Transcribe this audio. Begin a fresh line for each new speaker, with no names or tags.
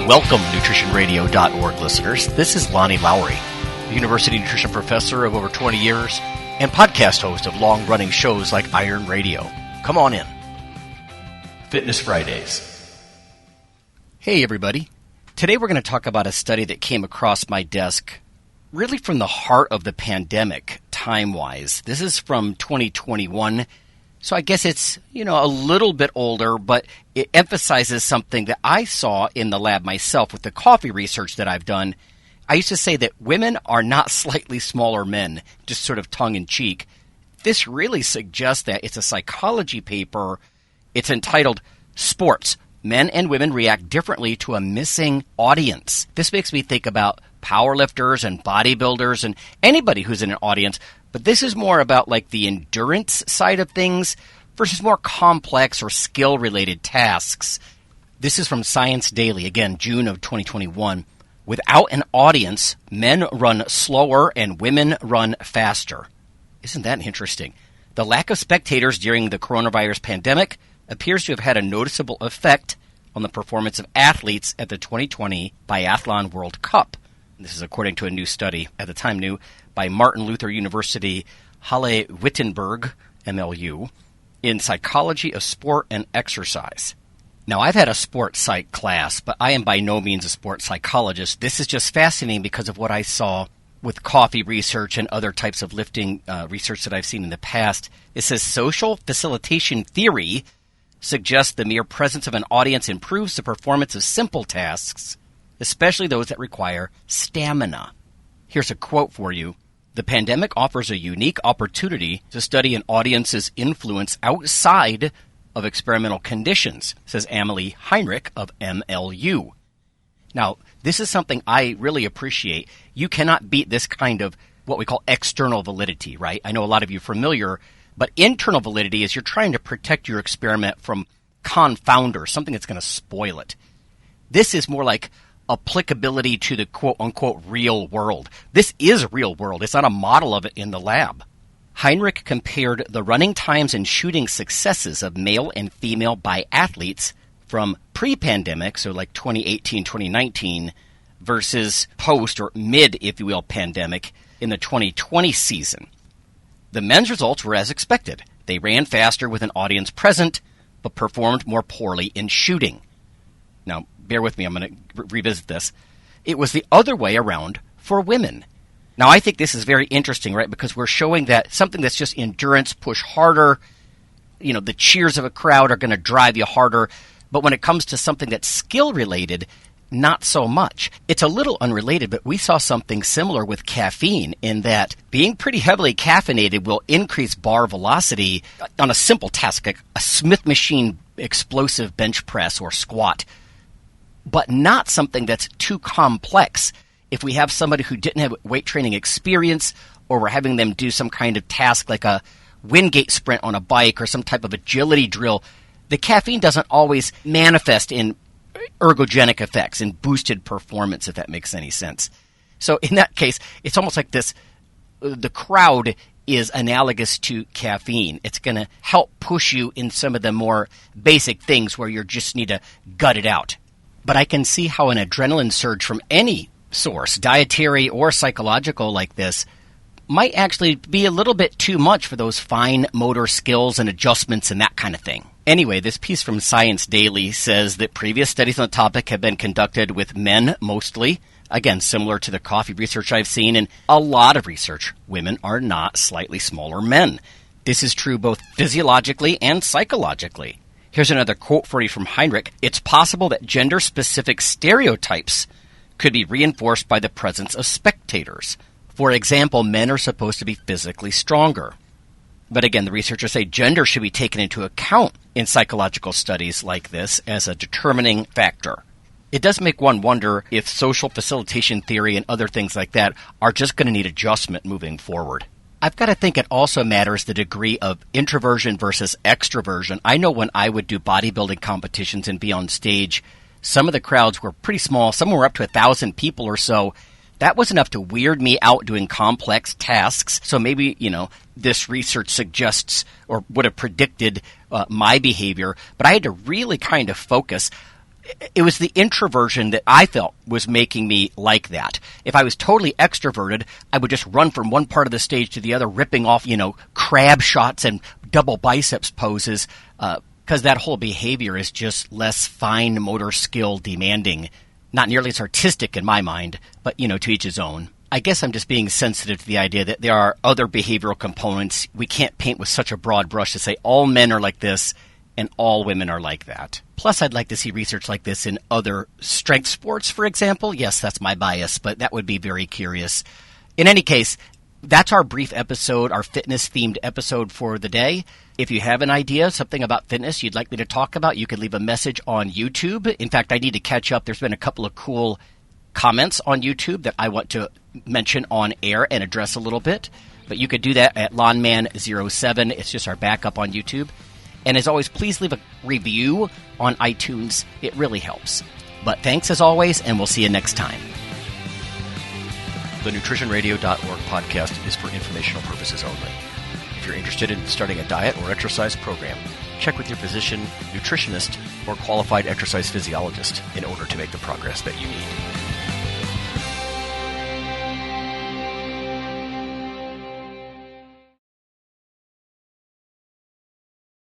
Welcome, NutritionRadio.org listeners. This is Lonnie Lowery, University Nutrition Professor of over 20 years and podcast host of long-running shows like Iron Radio. Come on in. Fitness Fridays. Hey, everybody. Today we're going to talk about a study that came across my desk really from the heart of the pandemic, time-wise. This is from 2021. So I guess it's, a little bit older, but it emphasizes something that I saw in the lab myself with the coffee research that I've done. I used to say that women are not slightly smaller men, just sort of tongue-in-cheek. This really suggests that it's a psychology paper. It's entitled Sports, Men and Women React Differently to a Missing Audience. This makes me think about powerlifters and bodybuilders and anybody who's in an audience. But this is more about like the endurance side of things versus more complex or skill-related tasks. This is from Science Daily, again, June of 2021. Without an audience, men run slower and women run faster. Isn't that interesting? The lack of spectators during the coronavirus pandemic appears to have had a noticeable effect on the performance of athletes at the 2020 Biathlon World Cup. This is according to a new study, at the time new, by Martin Luther University Halle-Wittenberg, MLU, in Psychology of Sport and Exercise. Now, I've had a sports psych class, but I am by no means a sports psychologist. This is just fascinating because of what I saw with coffee research and other types of lifting research that I've seen in the past. It says social facilitation theory suggests the mere presence of an audience improves the performance of simple tasks, especially those that require stamina. Here's a quote for you. The pandemic offers a unique opportunity to study an audience's influence outside of experimental conditions, says Amelie Heinrich of MLU. Now, this is something I really appreciate. You cannot beat this kind of what we call external validity, right? I know a lot of you are familiar, but internal validity is you're trying to protect your experiment from confounders, something that's going to spoil it. This is more like applicability to the quote-unquote real world. This is real world. It's not a model of it in the lab. Heinrich compared the running times and shooting successes of male and female biathletes from pre-pandemic, so like 2018, 2019, versus post or mid, if you will, pandemic in the 2020 season. The men's results were as expected. They ran faster with an audience present, but performed more poorly in shooting. Now, bear with me, I'm going to revisit this. It was the other way around for women. Now, I think this is very interesting, right? Because we're showing that something that's just endurance, push harder, the cheers of a crowd are going to drive you harder. But when it comes to something that's skill-related, not so much. It's a little unrelated, but we saw something similar with caffeine in that being pretty heavily caffeinated will increase bar velocity on a simple task, like a Smith machine explosive bench press or squat, but not something that's too complex. If we have somebody who didn't have weight training experience, or we're having them do some kind of task like a Wingate sprint on a bike or some type of agility drill, the caffeine doesn't always manifest in ergogenic effects and boosted performance, if that makes any sense. So in that case, it's almost like the crowd is analogous to caffeine. It's going to help push you in some of the more basic things where you just need to gut it out. But I can see how an adrenaline surge from any source, dietary or psychological like this, might actually be a little bit too much for those fine motor skills and adjustments and that kind of thing. Anyway, this piece from Science Daily says that previous studies on the topic have been conducted with men mostly. Again, similar to the coffee research I've seen, and a lot of research. Women are not slightly smaller men. This is true both physiologically and psychologically. Here's another quote for you from Heinrich. It's possible that gender-specific stereotypes could be reinforced by the presence of spectators. For example, men are supposed to be physically stronger. But again, the researchers say gender should be taken into account in psychological studies like this as a determining factor. It does make one wonder if social facilitation theory and other things like that are just going to need adjustment moving forward. I've got to think it also matters the degree of introversion versus extroversion. I know when I would do bodybuilding competitions and be on stage, some of the crowds were pretty small. Some were up to 1,000 people or so. That was enough to weird me out doing complex tasks. So maybe, this research suggests or would have predicted my behavior. But I had to really kind of focus. it was the introversion that I felt was making me like that. If I was totally extroverted, I would just run from one part of the stage to the other, ripping off, crab shots and double biceps poses, because that whole behavior is just less fine motor skill demanding. Not nearly as artistic in my mind, but, to each his own. I guess I'm just being sensitive to the idea that there are other behavioral components. We can't paint with such a broad brush to say all men are like this and all women are like that. Plus, I'd like to see research like this in other strength sports, for example. Yes, that's my bias, but that would be very curious. In any case, that's our brief episode, our fitness-themed episode for the day. If you have an idea, something about fitness you'd like me to talk about, you can leave a message on YouTube. In fact, I need to catch up. There's been a couple of cool comments on YouTube that I want to mention on air and address a little bit. But you could do that at Lawnman07. It's just our backup on YouTube. And as always, please leave a review on iTunes. It really helps. But thanks as always, and we'll see you next time. The NutritionRadio.org podcast is for informational purposes only. If you're interested in starting a diet or exercise program, check with your physician, nutritionist, or qualified exercise physiologist in order to make the progress that you need.